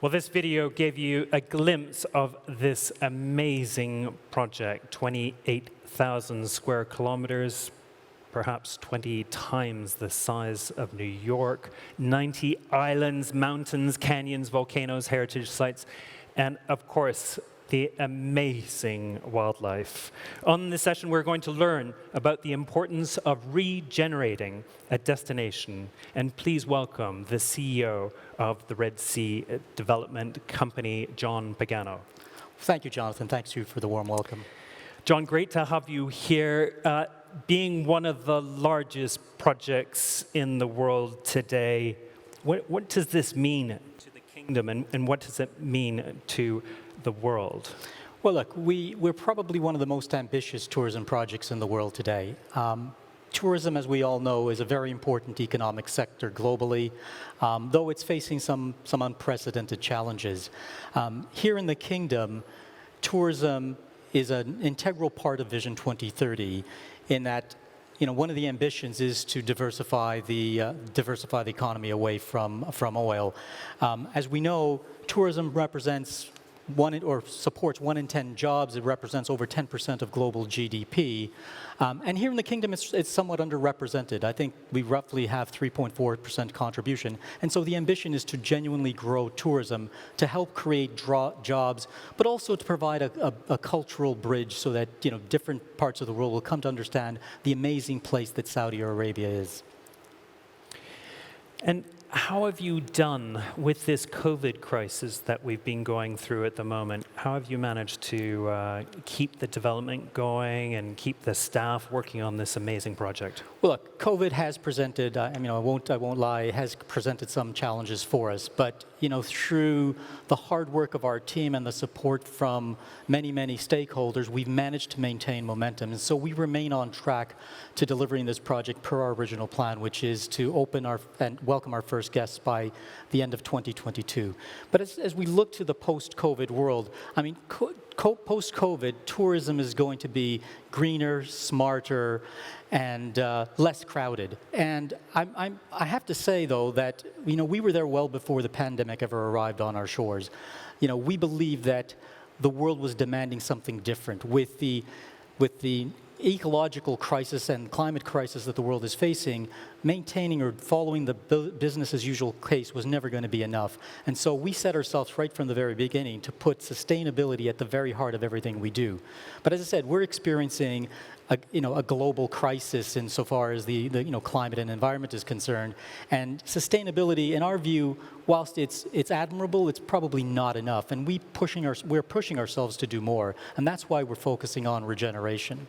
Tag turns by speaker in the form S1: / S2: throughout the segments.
S1: Well, this video gave you a glimpse of this amazing project, 28,000 square kilometers, perhaps 20 times the size of New York, 90 islands, mountains, canyons, volcanoes, heritage sites, and of course, the amazing wildlife. On this session, we're going to learn about the importance of regenerating a destination. And please welcome the CEO of the Red Sea Development Company, John Pagano.
S2: Thank you, Jonathan. Thanks to you for the warm welcome.
S1: John, great to have you here. Being one of the largest projects in the world today, what does this mean to the kingdom, and what does it mean to the world?
S2: Well, look, we're probably one of the most ambitious tourism projects in the world today. Tourism, as we all know, is a very important economic sector globally, though it's facing some unprecedented challenges. Here in the kingdom, tourism is an integral part of Vision 2030 in that one of the ambitions is to diversify the economy away from oil. As we know, tourism represents supports 1 in 10 jobs. It represents over 10% of global GDP. And here in the kingdom, it's somewhat underrepresented. I think we roughly have 3.4% contribution. And so the ambition is to genuinely grow tourism, to help create jobs, but also to provide a cultural bridge so that different parts of the world will come to understand the amazing place that Saudi Arabia is.
S1: And how have you done with this COVID crisis that we've been going through at the moment? How have you managed to keep the development going and keep the staff working on this amazing project?
S2: Well, look, COVID has presented, I won't lie, it has presented some challenges for us. But, through the hard work of our team and the support from many, many stakeholders, we've managed to maintain momentum. And so we remain on track to delivering this project per our original plan, which is to open and welcome our first guests by the end of 2022. But as we look to the post-COVID world, post-COVID, tourism is going to be greener, smarter, and less crowded. And I have to say, though, that we were there well before the pandemic ever arrived on our shores. We believe that the world was demanding something different with the ecological crisis and climate crisis that the world is facing. Maintaining or following the business as usual case was never going to be enough. And so we set ourselves right from the very beginning to put sustainability at the very heart of everything we do. But as I said, we're experiencing a global crisis insofar as the climate and environment is concerned. And sustainability, in our view, whilst it's admirable, it's probably not enough. And we're pushing ourselves to do more. And that's why we're focusing on regeneration.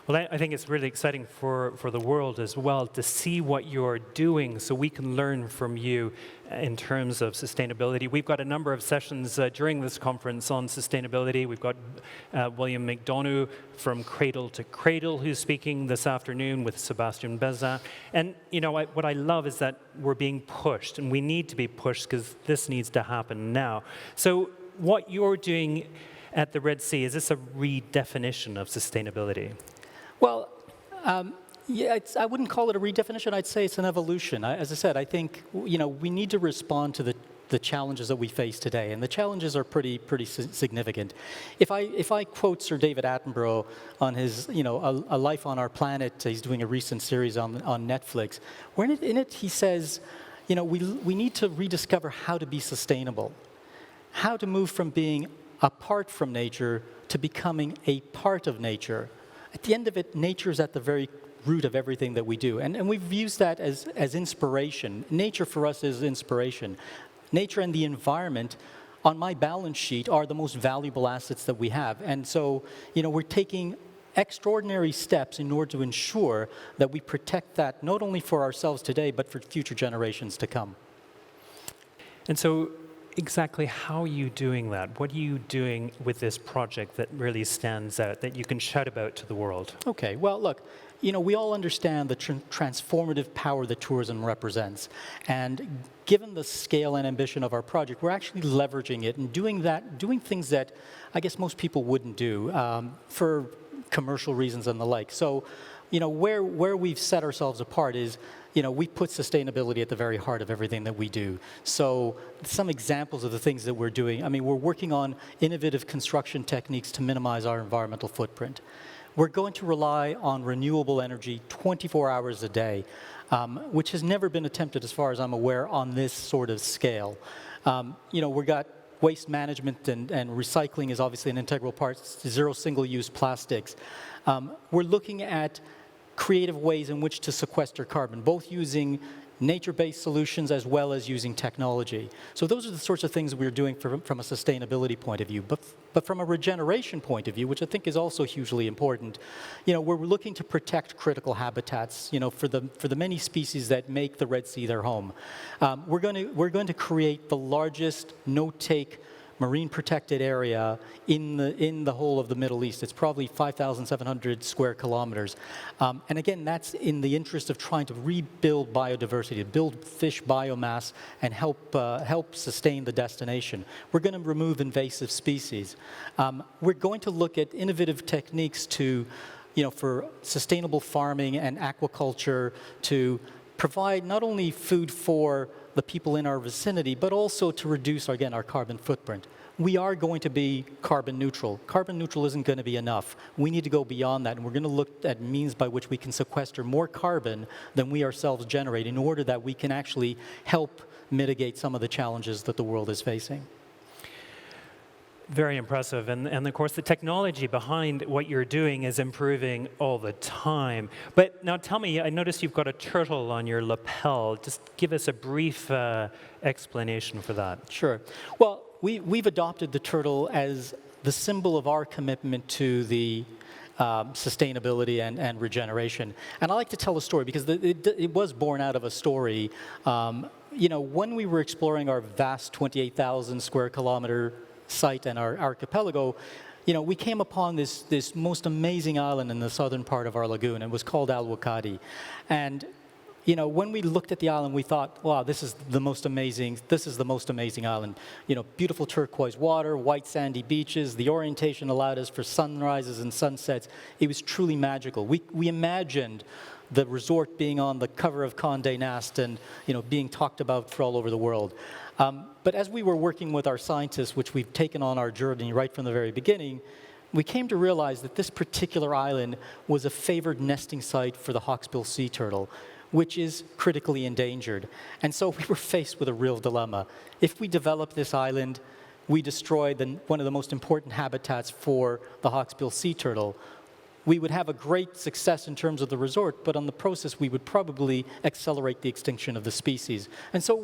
S1: Well, I think it's really exciting for the world as well to see what you're doing so we can learn from you in terms of sustainability. We've got a number of sessions during this conference on sustainability. We've got William McDonough from Cradle to Cradle who's speaking this afternoon with Sebastian Bezin. And what I love is that we're being pushed, and we need to be pushed because this needs to happen now. So what you're doing at the Red Sea, is this a redefinition of sustainability?
S2: Well, I wouldn't call it a redefinition. I'd say it's an evolution. As I said, I think we need to respond to the challenges that we face today, and the challenges are pretty significant. If I quote Sir David Attenborough on his A Life on Our Planet, he's doing a recent series on Netflix, where in it he says, we need to rediscover how to be sustainable, how to move from being apart from nature to becoming a part of nature. At the end of it, nature is at the very root of everything that we do. And we've used that as inspiration. Nature for us is inspiration. Nature and the environment on my balance sheet are the most valuable assets that we have. And so, we're taking extraordinary steps in order to ensure that we protect that not only for ourselves today, but for future generations to come.
S1: And so, exactly how are you doing that? What are you doing with this project that really stands out, that you can shout about to the world?
S2: Okay, well, look, we all understand the transformative power that tourism represents. And given the scale and ambition of our project, we're actually leveraging it and doing things that I guess most people wouldn't do for commercial reasons and the like. So, where we've set ourselves apart is, we put sustainability at the very heart of everything that we do. So some examples of the things that we're doing, I mean, we're working on innovative construction techniques to minimize our environmental footprint. We're going to rely on renewable energy 24 hours a day, which has never been attempted, as far as I'm aware, on this sort of scale. We've got waste management and recycling is obviously an integral part, zero single-use plastics. We're looking at creative ways in which to sequester carbon, both using nature-based solutions as well as using technology. So those are the sorts of things we're doing from a sustainability point of view. But from a regeneration point of view, which I think is also hugely important, we're looking to protect critical habitats, for the many species that make the Red Sea their home. We're going to create the largest no-take marine protected area in the whole of the Middle East. It's probably 5,700 square kilometers. And again, that's in the interest of trying to rebuild biodiversity, build fish biomass, and help sustain the destination. We're going to remove invasive species. We're going to look at innovative techniques for sustainable farming and aquaculture to provide not only food for the people in our vicinity, but also to reduce, again, our carbon footprint. We are going to be carbon neutral. Carbon neutral isn't going to be enough. We need to go beyond that, and we're going to look at means by which we can sequester more carbon than we ourselves generate in order that we can actually help mitigate some of the challenges that the world is facing.
S1: Very impressive. And of course, the technology behind what you're doing is improving all the time. But now tell me, I noticed you've got a turtle on your lapel. Just give us a brief explanation for that.
S2: Sure. Well, we've adopted the turtle as the symbol of our commitment to the sustainability and regeneration. And I like to tell a story because it was born out of a story. When we were exploring our vast 28,000 square kilometer site and our archipelago, we came upon this most amazing island in the southern part of our lagoon. It was called Al-Wakadi. And when we looked at the island, we thought, wow, this is the most amazing island. Beautiful turquoise water, white sandy beaches. The orientation allowed us for sunrises and sunsets. It was truly magical. We imagined the resort being on the cover of Condé Nast and being talked about for all over the world. But as we were working with our scientists, which we've taken on our journey right from the very beginning, we came to realize that this particular island was a favored nesting site for the hawksbill sea turtle, which is critically endangered. And so we were faced with a real dilemma. If we develop this island, we destroy one of the most important habitats for the hawksbill sea turtle. We would have a great success in terms of the resort, but on the process, we would probably accelerate the extinction of the species. And so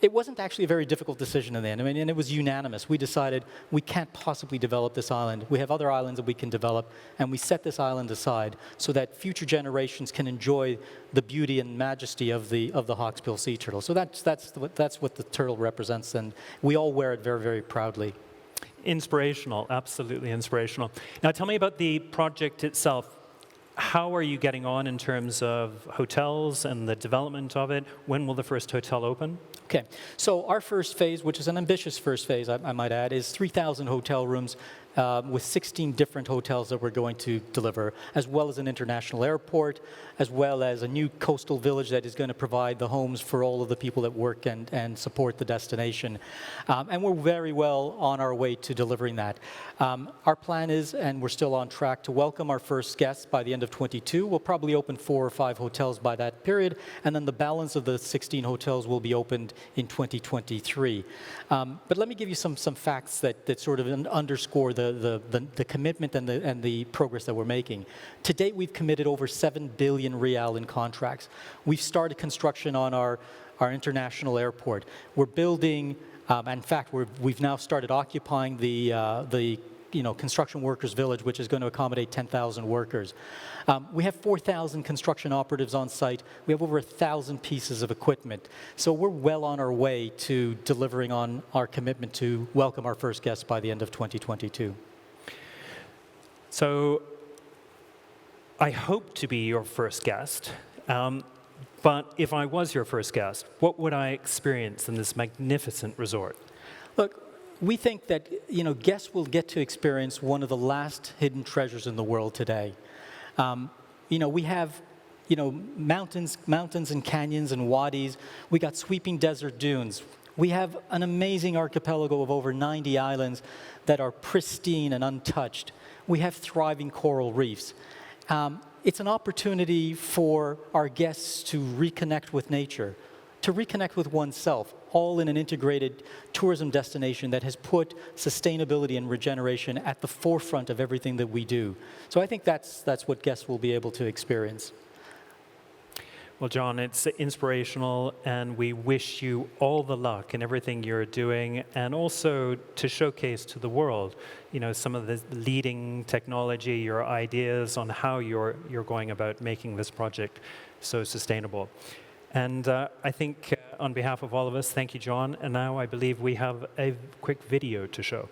S2: it wasn't actually a very difficult decision in the end. I mean, and it was unanimous. We decided we can't possibly develop this island. We have other islands that we can develop, and we set this island aside so that future generations can enjoy the beauty and majesty of the hawksbill sea turtle. So that's what the turtle represents, and we all wear it very, very proudly.
S1: Inspirational, absolutely inspirational. Now tell me about the project itself. How are you getting on in terms of hotels and the development of it? When will the first hotel open?
S2: Okay, so our first phase, which is an ambitious first phase, I might add, is 3,000 hotel rooms with 16 different hotels that we're going to deliver, as well as an international airport, as well as a new coastal village that is going to provide the homes for all of the people that work and support the destination. And we're very well on our way to delivering that. Our plan is, and we're still on track, to welcome our first guests by the end of 22. We'll probably open 4 or 5 hotels by that period, and then the balance of the 16 hotels will be opened in 2023. But let me give you some facts that sort of underscore the commitment and the progress that we're making. To date, we've committed over 7 billion rial in contracts. We've started construction on our international airport. We're building, in fact, we've now started occupying the construction workers village, which is going to accommodate 10,000 workers. We have 4,000 construction operatives on site. We have over 1,000 pieces of equipment. So we're well on our way to delivering on our commitment to welcome our first guests by the end of 2022.
S1: So I hope to be your first guest. But if I was your first guest, what would I experience in this magnificent resort?
S2: Look, we think that guests will get to experience one of the last hidden treasures in the world today. We have mountains and canyons and wadis. We got sweeping desert dunes. We have an amazing archipelago of over 90 islands that are pristine and untouched. We have thriving coral reefs. It's an opportunity for our guests to reconnect with nature, to reconnect with oneself, all in an integrated tourism destination that has put sustainability and regeneration at the forefront of everything that we do. So I think that's what guests will be able to experience.
S1: Well, John, it's inspirational, and we wish you all the luck in everything you're doing, and also to showcase to the world, some of the leading technology, your ideas on how you're going about making this project so sustainable. And I think on behalf of all of us, thank you, John. And now I believe we have a quick video to show.